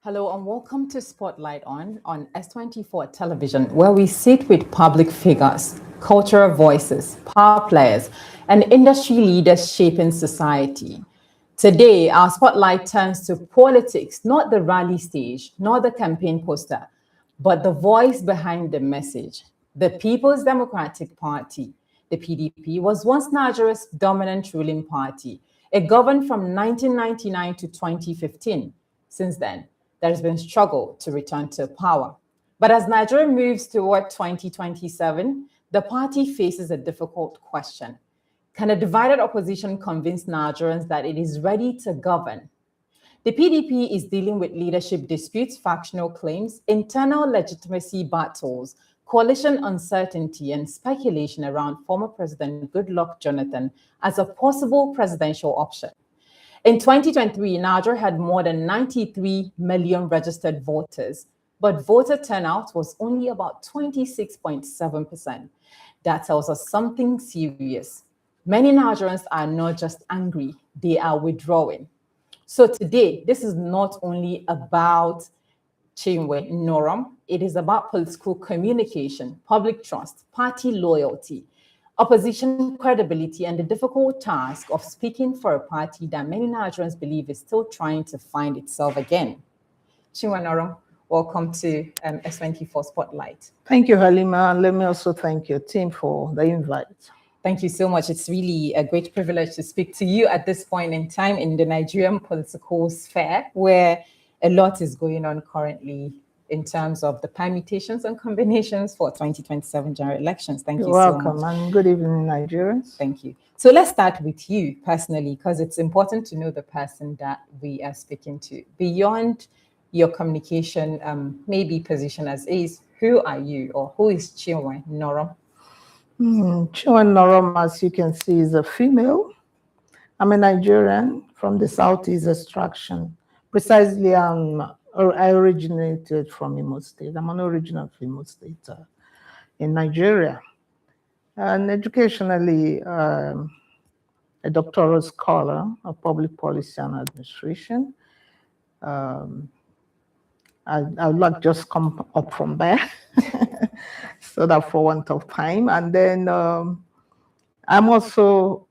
Hello and welcome to Spotlight on S24 Television, where we sit with public figures, cultural voices, power players, and industry leaders shaping society. Today, our spotlight turns to politics, not the rally stage, nor the campaign poster, but the voice behind the message. The People's Democratic Party, the PDP, was once Nigeria's dominant ruling party. It governed from 1999 to 2015. Since then, there has been struggle to return to power. But as Nigeria moves toward 2027, the party faces a difficult question. Can a divided opposition convince Nigerians that it is ready to govern? The PDP is dealing with leadership disputes, factional claims, internal legitimacy battles, coalition uncertainty, and speculation around former President Goodluck Jonathan as a possible presidential option. In 2023, Nigeria had more than 93 million registered voters, but voter turnout was only about 26.7%. That tells us something serious. Many Nigerians are not just angry, they are withdrawing. So today, this is not only about Chinwe Noram, it is about political communication, public trust, party loyalty, opposition credibility, and the difficult task of speaking for a party that many Nigerians believe is still trying to find itself again. Chinwe Noram, welcome to S24 Spotlight. Thank you, Halima, and let me also thank your team for the invite. Thank you so much. It's really a great privilege to speak to you at this point in time in the Nigerian political sphere, where a lot is going on currently in terms of the permutations and combinations for 2027 general elections. Thank you so much. You're welcome, and good evening, Nigerians. Thank you. So let's start with you personally, because it's important to know the person that we are speaking to. Beyond your communication, maybe position as is, who are you, or who is Chinwe Noram? Chinwe Noram, as you can see, is a female. I'm a Nigerian from the Southeast extraction. Precisely, I originated from Imo State. I'm an original from Imo State in Nigeria. And educationally, a doctoral scholar of public policy and administration. I would like just come up from there, so that for want of time. And then I'm also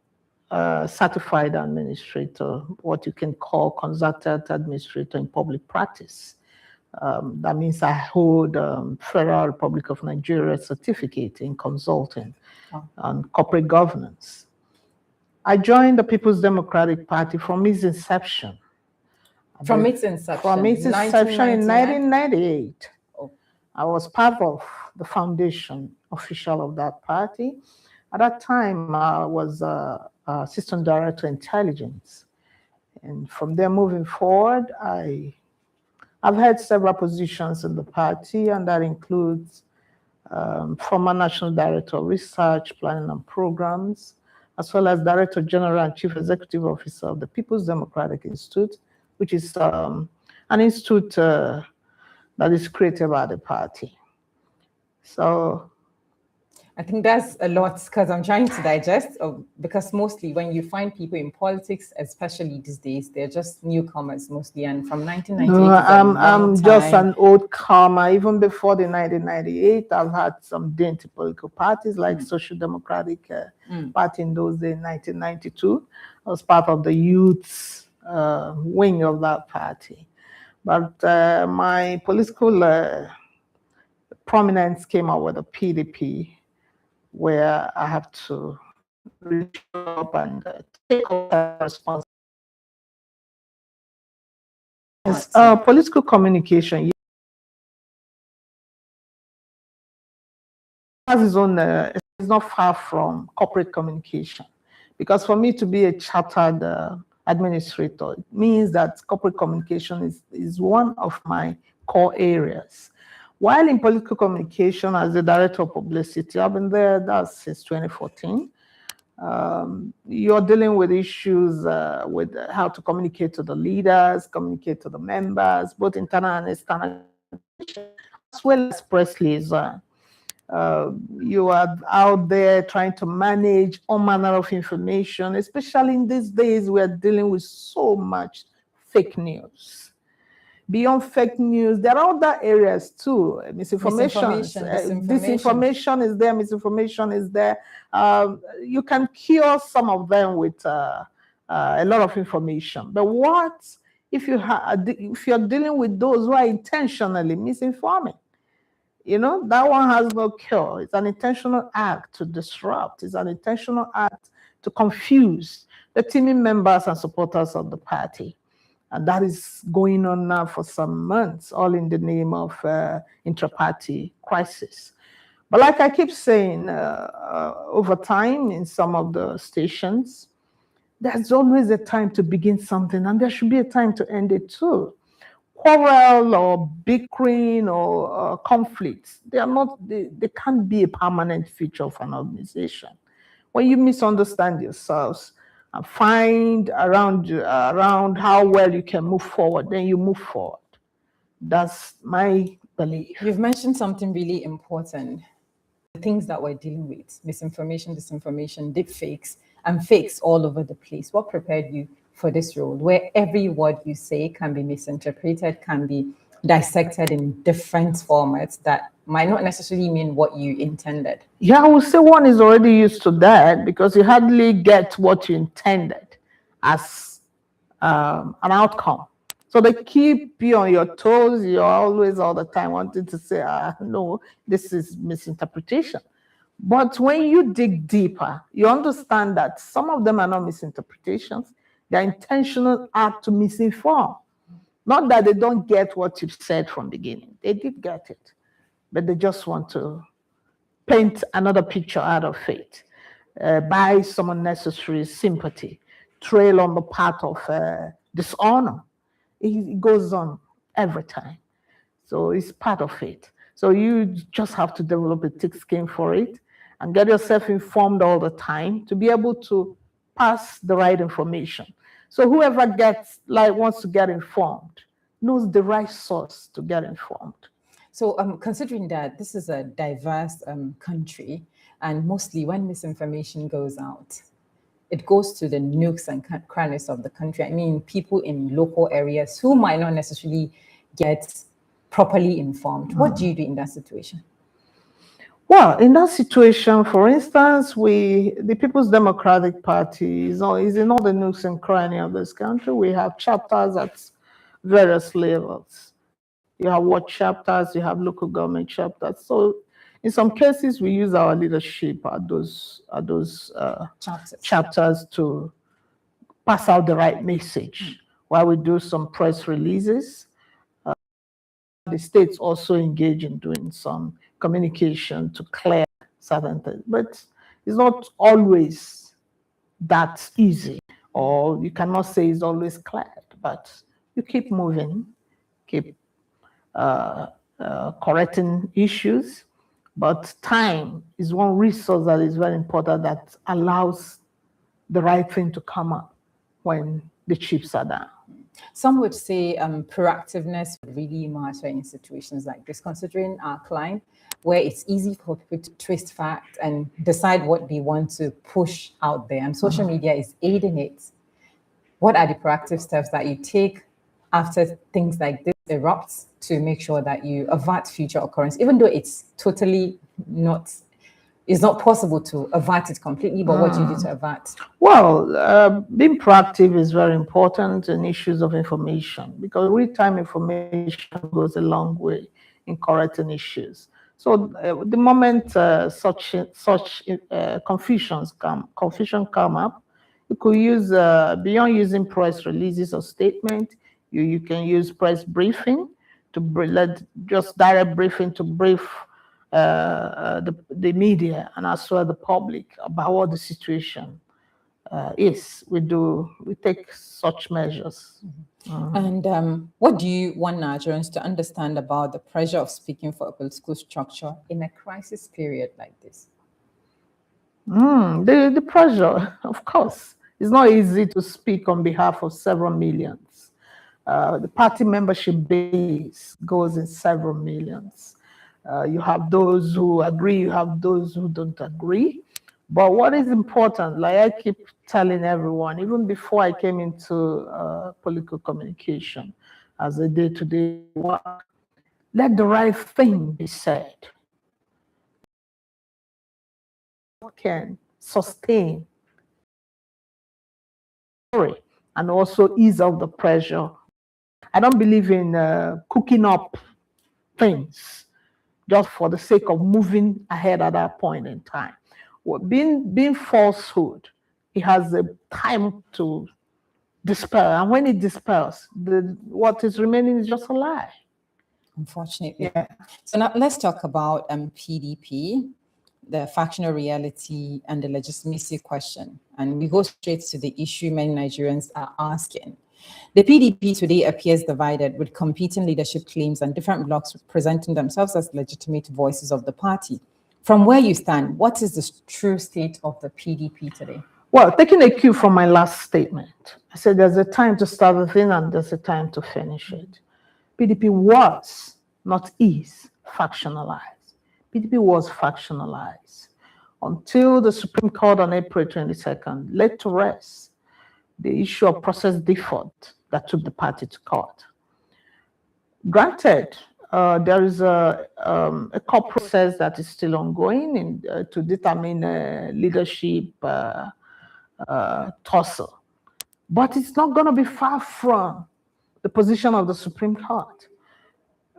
a certified administrator, what you can call consultant administrator in public practice. That means I hold Federal Republic of Nigeria certificate in consulting and corporate governance. I joined the People's Democratic Party from its inception. From its inception? From its inception in 1998. Oh. I was part of the foundation official of that party. At that time, I was Assistant Director Intelligence. And from there moving forward, I've had several positions in the party, and that includes former National Director of Research, Planning and Programs, as well as Director General and Chief Executive Officer of the People's Democratic Institute, which is an institute that is created by the party. So I think that's a lot, because I'm trying to digest, because mostly when you find people in politics, especially these days, they're just newcomers mostly. And from 1998, I'm just an old comer. Even before the 1998, I've had some dainty political parties like Social Democratic Party in those days, 1992. I was part of the youth wing of that party. But my political prominence came out with the PDP, where I have to reach up and take over responsibility. Political communication has is not far from corporate communication, because for me to be a chartered administrator, it means that corporate communication is one of my core areas. While in political communication as the Director of Publicity, I've been there since 2014. You're dealing with issues with how to communicate to the leaders, communicate to the members, both internal and external, as well as press liaison. You are out there trying to manage all manner of information, especially in these days we are dealing with so much fake news. beyond fake news, there are other areas too. Disinformation is there, misinformation is there. You can cure some of them with a lot of information. But what if you're dealing with those who are intentionally misinforming? You know, that one has no cure. It's an intentional act to disrupt. It's an intentional act to confuse the teaming members and supporters of the party. And that is going on now for some months, all in the name of intra-party crisis. But like I keep saying, over time in some of the stations, there's always a time to begin something, and there should be a time to end it too. Quarrel or bickering or conflicts, they can't be a permanent feature of an organization. When you misunderstand yourselves and find around how well you can move forward, then you move forward. That's my belief. You've mentioned something really important. The things that we're dealing with, misinformation, disinformation, deep fakes, and fakes all over the place. What prepared you for this role, where every word you say can be misinterpreted, can be dissected in different formats that might not necessarily mean what you intended? Yeah, I would say one is already used to that, because you hardly get what you intended as an outcome. So they keep you on your toes. You're always all the time wanting to say, no, this is misinterpretation. But when you dig deeper, you understand that some of them are not misinterpretations. They're intentional act to misinform. Not that they don't get what you've said from the beginning. They did get it, but they just want to paint another picture out of it, buy some unnecessary sympathy, trail on the path of dishonor. It goes on every time. So it's part of it. So you just have to develop a thick skin for it and get yourself informed all the time to be able to pass the right information. So whoever wants to get informed knows the right source to get informed. So considering that this is a diverse country, and mostly when misinformation goes out, it goes to the nooks and crannies of the country. I mean, people in local areas who might not necessarily get properly informed. What do you do in that situation? Well, in that situation, for instance, the People's Democratic Party is in all the nooks and crannies of this country. We have chapters at various levels. You have ward chapters, you have local government chapters. So in some cases, we use our leadership at those chapters to pass out the right message, while we do some press releases. The states also engage in doing some communication to clear certain things, but it's not always that easy, or you cannot say it's always cleared, but you keep moving, keep correcting issues. But time is one resource that is very important, that allows the right thing to come up when the chips are down. Some would say proactiveness would really matter in situations like this, considering our climate, where it's easy for people to twist facts and decide what they want to push out there, and social media is aiding it. What are the proactive steps that you take after things like this erupts to make sure that you avert future occurrence, even though it's totally it's not possible to avert it completely, but what do you do to avert? Well, being proactive is very important in issues of information, because real-time information goes a long way in correcting issues. So the moment such confusion come up, you could use, beyond using press releases or statement, you can use press briefing to just direct briefing to brief the media and as well the public about what the situation is. We take such measures. And what do you want Nigerians to understand about the pressure of speaking for a political structure in a crisis period like this? The pressure, of course. It's not easy to speak on behalf of several millions. The party membership base goes in several millions. You have those who agree, you have those who don't agree. But what is important, like I keep telling everyone, even before I came into political communication, as a day-to-day work. Let the right thing be said. What can sustain and also ease off the pressure. I don't believe in cooking up things just for the sake of moving ahead at that point in time. Well, being falsehood, it has a time to dispel, and when it dispels, what is remaining is just a lie. Unfortunately. Yeah. So now let's talk about PDP, the factional reality, and the legitimacy question. And we go straight to the issue many Nigerians are asking. The PDP today appears divided, with competing leadership claims and different blocs presenting themselves as legitimate voices of the party. From where you stand, what is the true state of the PDP today? Well, taking a cue from my last statement, I said there's a time to start the thing and there's a time to finish it. PDP was, not is, factionalized. PDP was factionalized until the Supreme Court on April 22nd laid to rest the issue of process default that took the party to court. Granted, there is a court process that is still ongoing to determine leadership tussle, but it's not going to be far from the position of the Supreme Court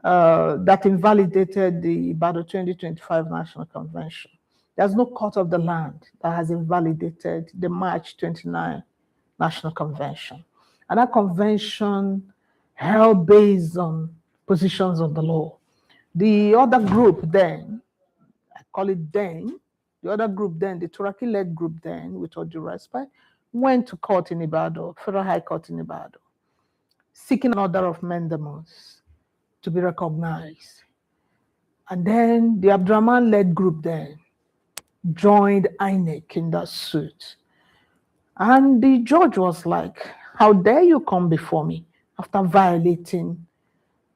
that invalidated the Ibadan 2025 National Convention. There's no court of the land that has invalidated the March 29 National Convention. And that convention held based on positions of the law. The other group then, I call it then, the other group then, the Turaki-led group then, with all due respect, went to court in Ibadan, Federal High Court in Ibadan, seeking an order of mandamus to be recognized. And then the Abdurrahman-led group then joined INEC in that suit. And the judge was like, how dare you come before me after violating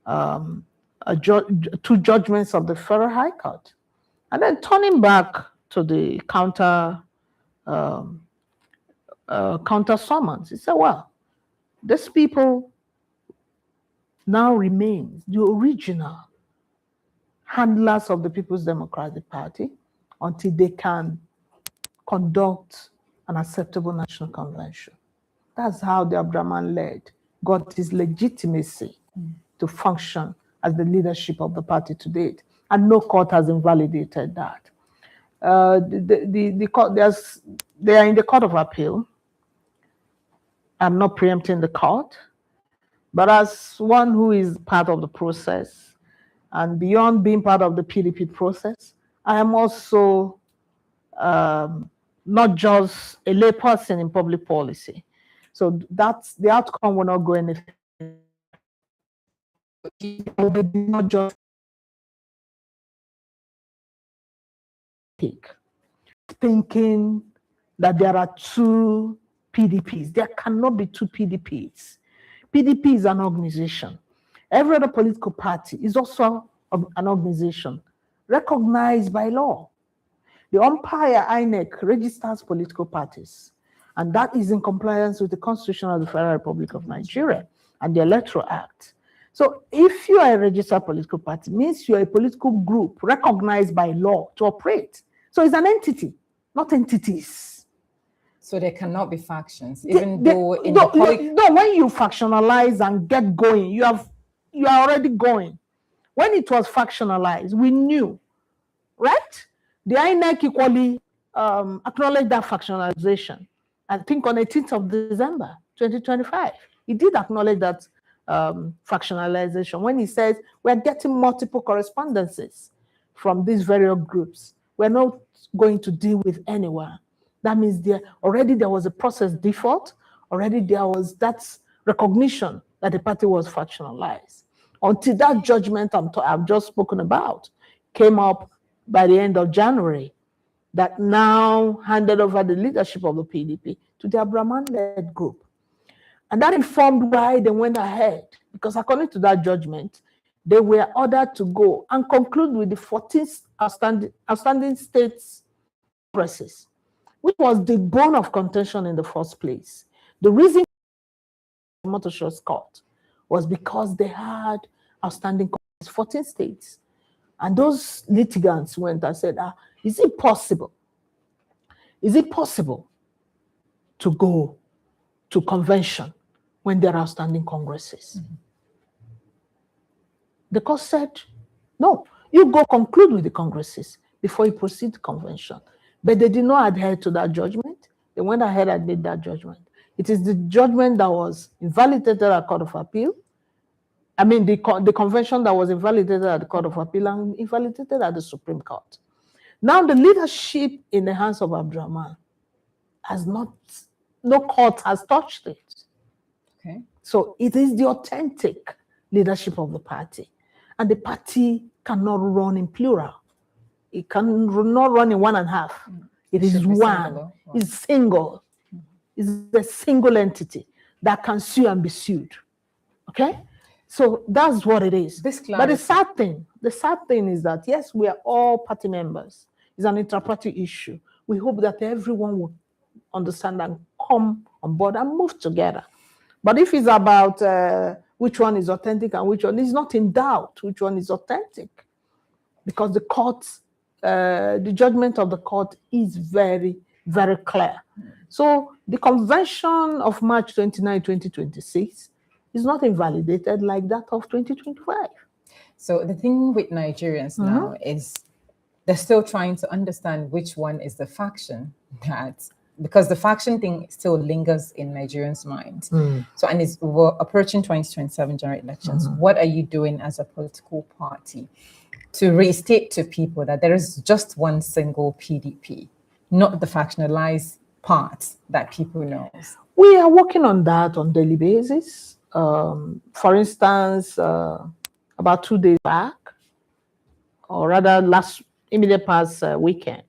two judgments of the Federal High Court? And then turning back to the counter summons, he said, well, these people now remain the original handlers of the People's Democratic Party until they can conduct an acceptable national convention. That's how the Abdurrahman-led got his legitimacy to function as the leadership of the party to date. And no court has invalidated that. The court, they are in the Court of Appeal. I'm not preempting the court, but as one who is part of the process, and beyond being part of the PDP process, I am also not just a layperson in public policy. So that's the outcome will not go anything. Not just thinking that there are two PDPs. There cannot be two PDPs. PDP is an organization. Every other political party is also an organization recognized by law. The umpire INEC registers political parties, and that is in compliance with the Constitution of the Federal Republic of Nigeria and the Electoral Act. So if you are a registered political party, it means you're a political group recognized by law to operate. So it's an entity, not entities. So there cannot be factions, even though in the public... No, when you factionalize and get going, you are already going. When it was factionalized, we knew, right? The INEC equally acknowledged that factionalization. I think on 18th of December, 2025, he did acknowledge that factionalization when he says we're getting multiple correspondences from these various groups. We're not going to deal with anyone. That means there was a process default. Already there was that recognition that the party was factionalized. Until that judgment I've just spoken about came up by the end of January, that now handed over the leadership of the PDP to the Abdurrahman-led group. And that informed why they went ahead, because according to that judgment, they were ordered to go and conclude with the 14th outstanding states congresses, which was the bone of contention in the first place. The reason Motor Court was because they had outstanding 14 states. And those litigants went and said, is it possible? Is it possible to go to convention when there are outstanding congresses? Mm-hmm. The court said, no, you go conclude with the congresses before you proceed to convention. But they did not adhere to that judgment. They went ahead and made that judgment. It is the judgment that was invalidated at the Court of Appeal. I mean, the convention that was invalidated at the Court of Appeal and invalidated at the Supreme Court. Now the leadership in the hands of Abdurrahman has not, no court has touched it. Okay. So it is the authentic leadership of the party. And the party cannot run in plural. It cannot run in one and a half. It is one. It's single. It's a single entity that can sue and be sued. Okay? So that's what it is. But the sad thing is that, yes, we are all party members. It's an inter-party issue. We hope that everyone will understand and come on board and move together. But if it's about which one is authentic and which one is not in doubt, which one is authentic, because the court, the judgment of the court is very, very clear. So the convention of March 29, 2026 is not invalidated like that of 2025. So the thing with Nigerians now is they're still trying to understand which one is the faction that, because the faction thing still lingers in Nigerians' minds. So, and we're approaching 2027 general elections. What are you doing as a political party to restate to people that there is just one single PDP, not the factionalized parts that people know? We are working on that on a daily basis. For instance, about 2 days back, or rather immediate past weekend,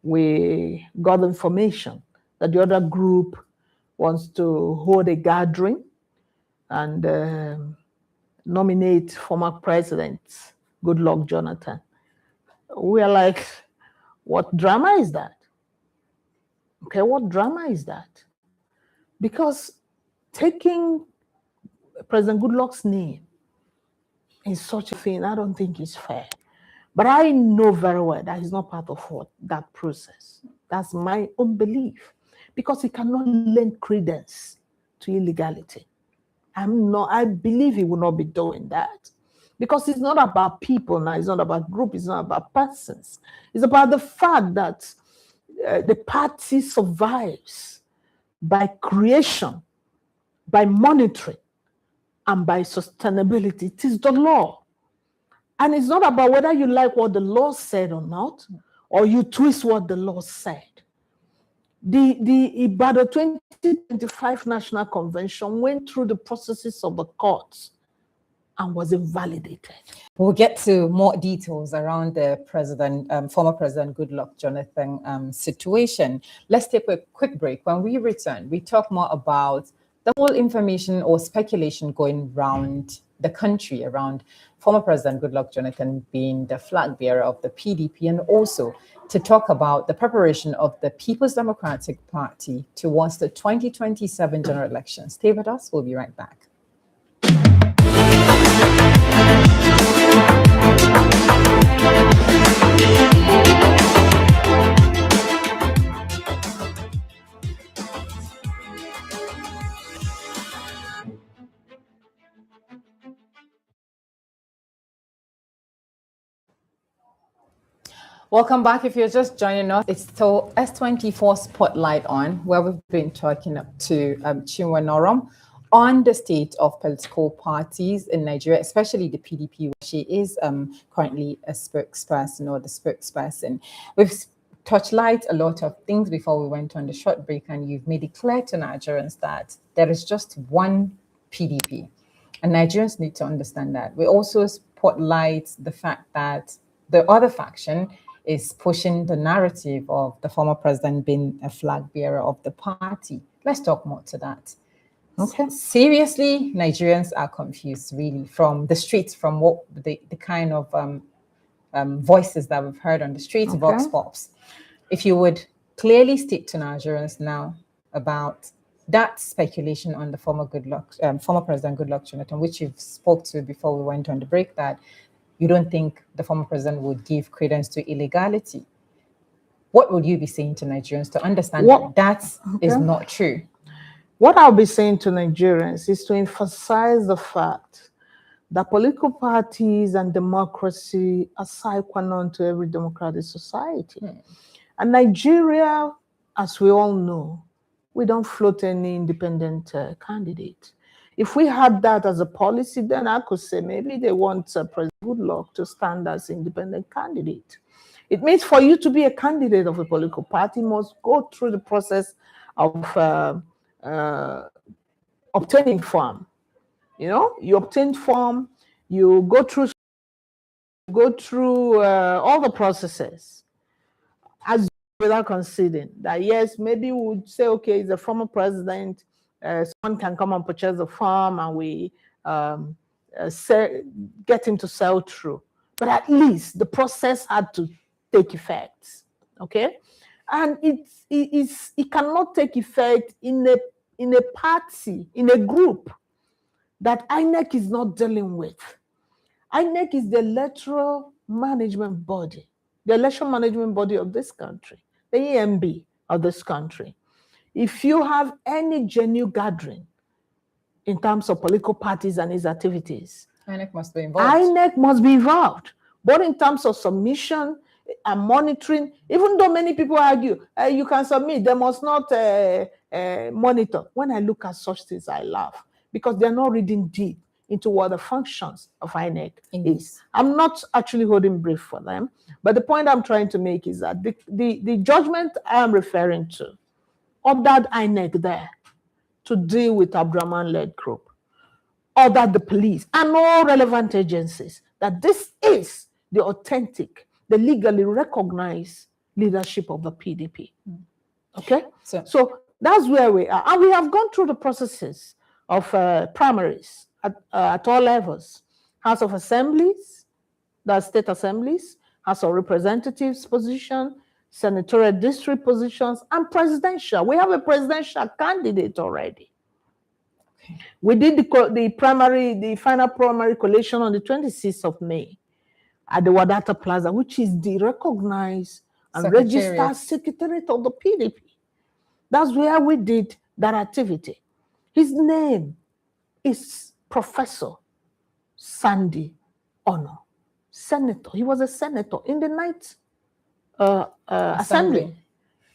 we got information that the other group wants to hold a gathering and nominate former President Goodluck Jonathan. We are like, what drama is that? Okay, what drama is that? Because taking President Goodluck's name in such a thing, I don't think is fair. But I know very well that he's not part of that process. That's my own belief. Because he cannot lend credence to illegality. I believe he will not be doing that. Because it's not about people now, it's not about group, it's not about persons. It's about the fact that the party survives by creation, by monitoring, and by sustainability. It is the law. And it's not about whether you like what the law said or not, or you twist what the law said. The Ibadan 2025 National Convention went through the processes of the courts and was invalidated. We'll get to more details around the former President Goodluck Jonathan situation. Let's take a quick break. When we return, we talk more about the whole information or speculation going around the country around former President Goodluck Jonathan being the flag bearer of the PDP, and also to talk about the preparation of the People's Democratic Party towards the 2027 general elections. Stay with us. We'll be right back. Welcome back. If you're just joining us, it's still S24 Spotlight On, where we've been talking to Chinwe Norom on the state of political parties in Nigeria, especially the PDP, where she is currently a spokesperson or the spokesperson. We've touched light a lot of things before we went on the short break, and you've made it clear to Nigerians that there is just one PDP, and Nigerians need to understand that. We also spotlight the fact that the other faction is pushing the narrative of the former president being a flag bearer of the party. Let's talk more to that. Okay. Seriously, Nigerians are confused, really, from the streets, from what the kind of voices that we've heard on the streets, vox pops. If you would clearly state to Nigerians now about that speculation on the former President Goodluck Jonathan, which you've spoke to before we went on the break, that you don't think the former president would give credence to illegality. What would you be saying to Nigerians to understand that is not true? What I'll be saying to Nigerians is to emphasize the fact that political parties and democracy are sine qua non to every democratic society. And Nigeria, as we all know, we don't float any independent candidate. If we had that as a policy, then I could say maybe they want President Goodluck to stand as independent candidate. It means for you to be a candidate of a political party, you must go through the process of obtaining form. You know, you obtain form, you go through all the processes, as without conceding that yes, maybe we would say, okay, the former president, someone can come and purchase the farm and we get him to sell through. But at least the process had to take effect, okay? And it cannot take effect in a party, in a group that INEC is not dealing with. INEC is the electoral management body, the election management body of this country, the EMB of this country. If you have any genuine gathering in terms of political parties and its activities, INEC must be involved. INEC must be involved, both in terms of submission and monitoring. Even though many people argue, you can submit, they must not monitor. When I look at such things, I laugh, because they're not reading deep into what the functions of INEC is. I'm not actually holding brief for them, but the point I'm trying to make is that the judgment I'm referring to ordered INEC there to deal with Abdurrahman-led group, ordered the police and all relevant agencies that this is the authentic, the legally recognized leadership of the PDP. Okay? So that's where we are. And we have gone through the processes of primaries at all levels. House of Assemblies, the state assemblies, House of Representatives position, senatorial district positions, and presidential. We have a presidential candidate already. Okay. We did the final primary collation on the 26th of May at the Wadata Plaza, which is the recognized and registered secretariat of the PDP. That's where we did that activity. His name is Professor Sandy Ono, senator. He was a senator in the Ninth Assembly,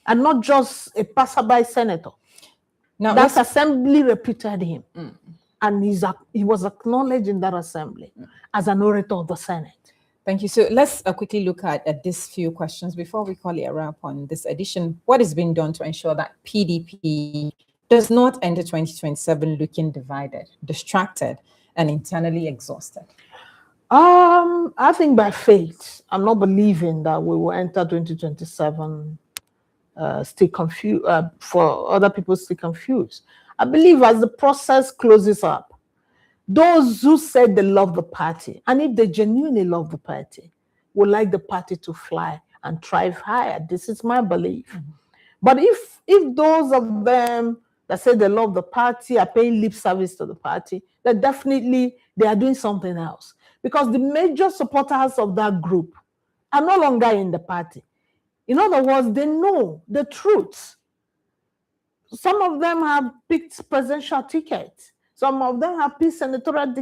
and not just a passerby senator. Now, that assembly reputed him, and he was acknowledged in that assembly as an orator of the Senate. Thank you. So let's quickly look at these few questions before we call it a wrap on this edition. What is being done to ensure that PDP does not enter 2027 looking divided, distracted, and internally exhausted? I think by faith, I'm not believing that we will enter 2027 still confused, for other people still confused. I believe as the process closes up, those who said they love the party, and if they genuinely love the party, would like the party to fly and thrive higher. This is my belief. But if those of them that say they love the party are paying lip service to the party, then definitely they are doing something else. Because the major supporters of that group are no longer in the party. In other words, they know the truth. Some of them have picked presidential tickets. Some of them have picked senatorial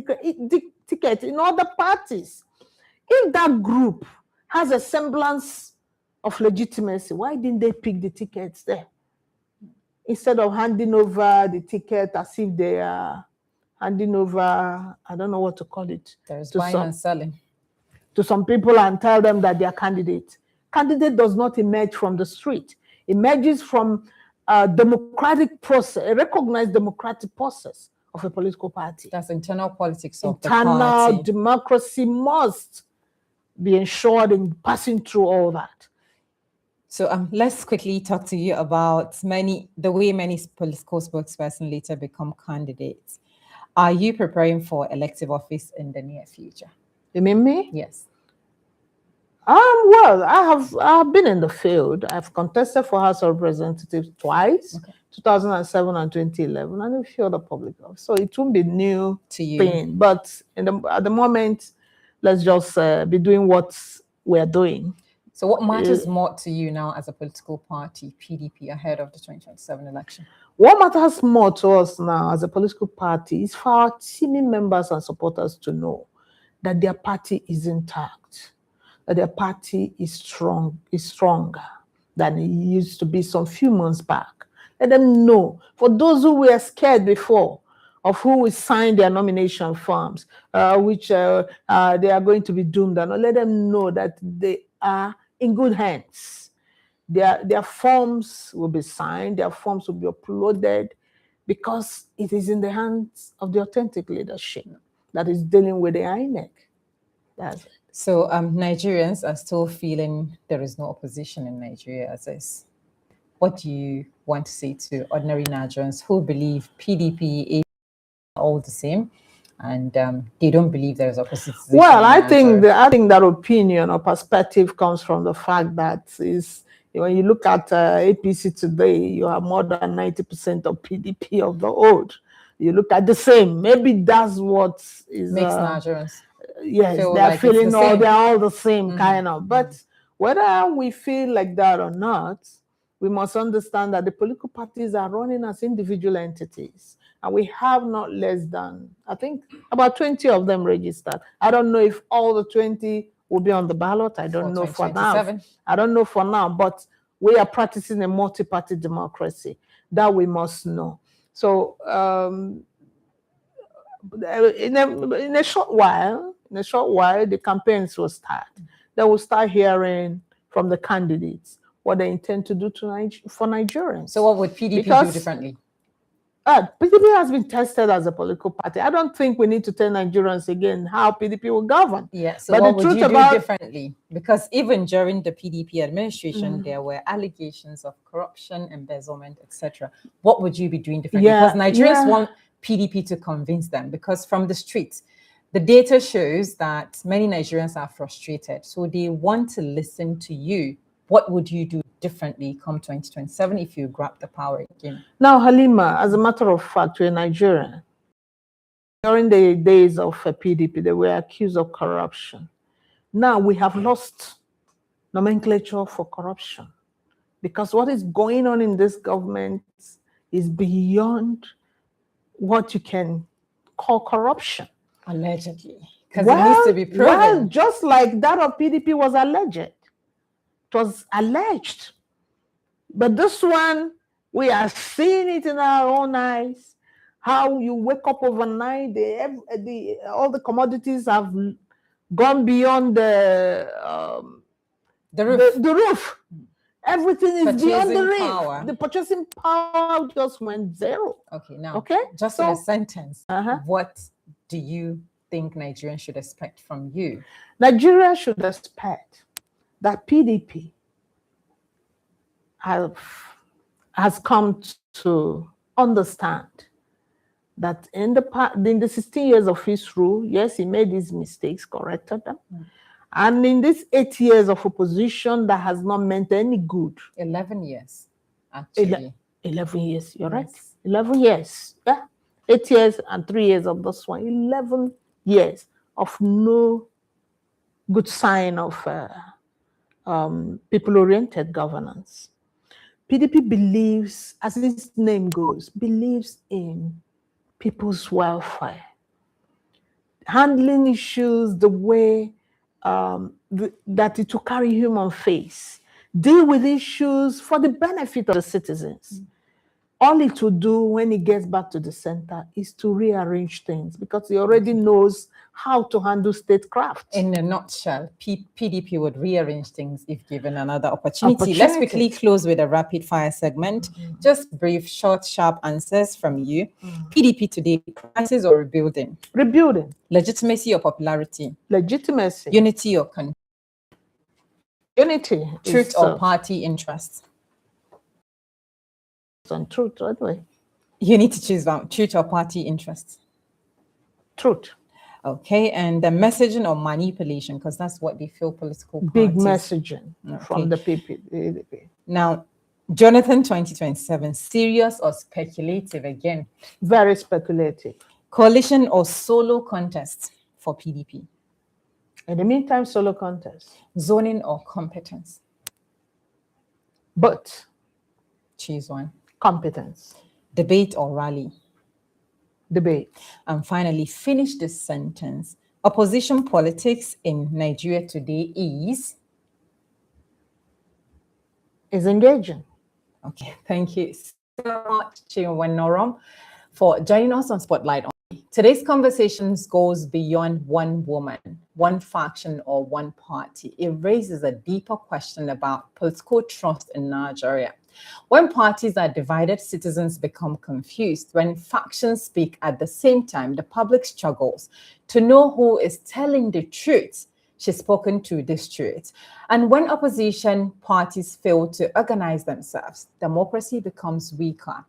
tickets in other parties. If that group has a semblance of legitimacy, why didn't they pick the tickets there? Instead of handing over the ticket as if they are handing over, I don't know what to call it. There's buying and selling. To some people and tell them that they are candidates. Candidate does not emerge from the street. It emerges from a democratic process, a recognized democratic process of a political party. That's internal politics of the party. Internal democracy must be ensured in passing through all that. So let's quickly talk to you about the way many political spokespersons later become candidates. Are you preparing for elective office in the near future? You mean me? Yes. Well, I've been in the field. I've contested for House of Representatives twice, 2007 and 2011, and a few other public office. So it won't be new to you. thing. But at the moment, let's just be doing what we're doing. So what matters more to you now as a political party, PDP, ahead of the 2027 election? What matters more to us now as a political party is for our teaming members and supporters to know that their party is intact, that their party is stronger than it used to be some few months back. Let them know. For those who were scared before of who will sign their nomination forms, which they are going to be doomed, and let them know that they are in good hands. Their forms will be signed, their forms will be uploaded, because it is in the hands of the authentic leadership that is dealing with the INEC. That's it. So Nigerians are still feeling there is no opposition in Nigeria as is. What do you want to say to ordinary Nigerians who believe PDP is all the same, and they don't believe there is opposition? Well, I think that opinion or perspective comes from the fact that when you look at APC today, you have more than 90% of PDP of the old. You look at the same. Maybe that's what is makes Nigerians. Yes, they're feeling they're all the same kind of. But whether we feel like that or not, we must understand that the political parties are running as individual entities. And we have not less than, I think, about 20 of them registered. I don't know if all the 20 will be on the ballot. I don't know for now. I don't know for now, but we are practicing a multi-party democracy. That we must know. So in a short while, the campaigns will start. They will start hearing from the candidates what they intend to do for Nigerians. So what would PDP do differently? PDP has been tested as a political party. I don't think we need to tell Nigerians again how PDP will govern. Yeah, so but what would you do differently? Because even during the PDP administration, there were allegations of corruption, embezzlement, etc. What would you be doing differently? Because Nigerians want PDP to convince them, because from the streets, the data shows that many Nigerians are frustrated. So they want to listen to you. What would you do differently come 2027 if you grab the power again? Now, Halima, as a matter of fact, we're Nigerian. During the days of PDP, they were accused of corruption. Now we have lost nomenclature for corruption, because what is going on in this government is beyond what you can call corruption. Allegedly. Because it needs to be proven. Well, just like that of PDP was alleged. It was alleged. But this one, we are seeing it in our own eyes. How you wake up overnight, all the commodities have gone beyond the roof. The roof. Everything is beyond the roof. Power. The purchasing power just went zero. Okay, now, just in a sentence, what do you think Nigerians should expect from you? Nigeria should expect that PDP has come to understand that in the 16 years of his rule, yes, he made these mistakes, corrected them. And in these 8 years of opposition, that has not meant any good. 11 years, actually. 11 years, you're right. 11 years, 8 years and 3 years of this one. 11 years of no good sign of people-oriented governance. PDP believes, as its name goes, believes in people's welfare. Handling issues the way that it will carry human face. Deal with issues for the benefit of the citizens. All it will do when he gets back to the center is to rearrange things, because he already knows how to handle statecraft. In a nutshell, PDP would rearrange things if given another opportunity. Let's quickly close with a rapid fire segment. Just brief, short, sharp answers from you. PDP today, crisis or rebuilding? Rebuilding. Legitimacy or popularity? Legitimacy. Unity or confusion? Unity. Truth or party interest? On truth, anyway. You need to choose one. Truth or party interest? Truth. Okay, and the messaging or manipulation, because that's what they feel political parties. Big messaging from the PDP. Now, Jonathan 2027, serious or speculative again? Very speculative. Coalition or solo contest for PDP? In the meantime, solo contest. Zoning or competence? But choose one. Competence. Debate or rally? Debate. And finally, finish this sentence. Opposition politics in Nigeria today is engaging. Okay, thank you so much, Chinwenorom, for joining us on Spotlight. Today's conversations goes beyond one woman, one faction, or one party. It raises a deeper question about political trust in Nigeria. When parties are divided, citizens become confused. When factions speak at the same time, the public struggles to know who is telling the truth. She's spoken to this truth. And when opposition parties fail to organize themselves, democracy becomes weaker.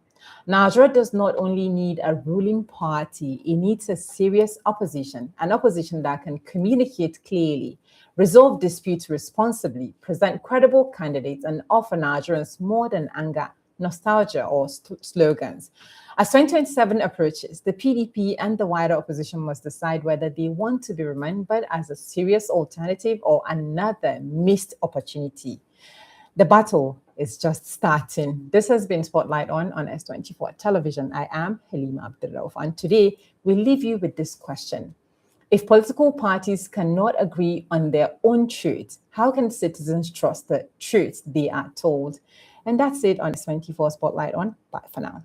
Nigeria does not only need a ruling party, it needs a serious opposition, an opposition that can communicate clearly, resolve disputes responsibly, present credible candidates, and offer Nigerians more than anger, nostalgia, or slogans. As 2027 approaches, the PDP and the wider opposition must decide whether they want to be remembered as a serious alternative or another missed opportunity. The battle is just starting. This has been Spotlight on S24 Television. I am Halima Abdulrauf, and today we leave you with this question. If political parties cannot agree on their own truth, how can citizens trust the truth they are told? And that's it on S24 Spotlight on. Bye for now.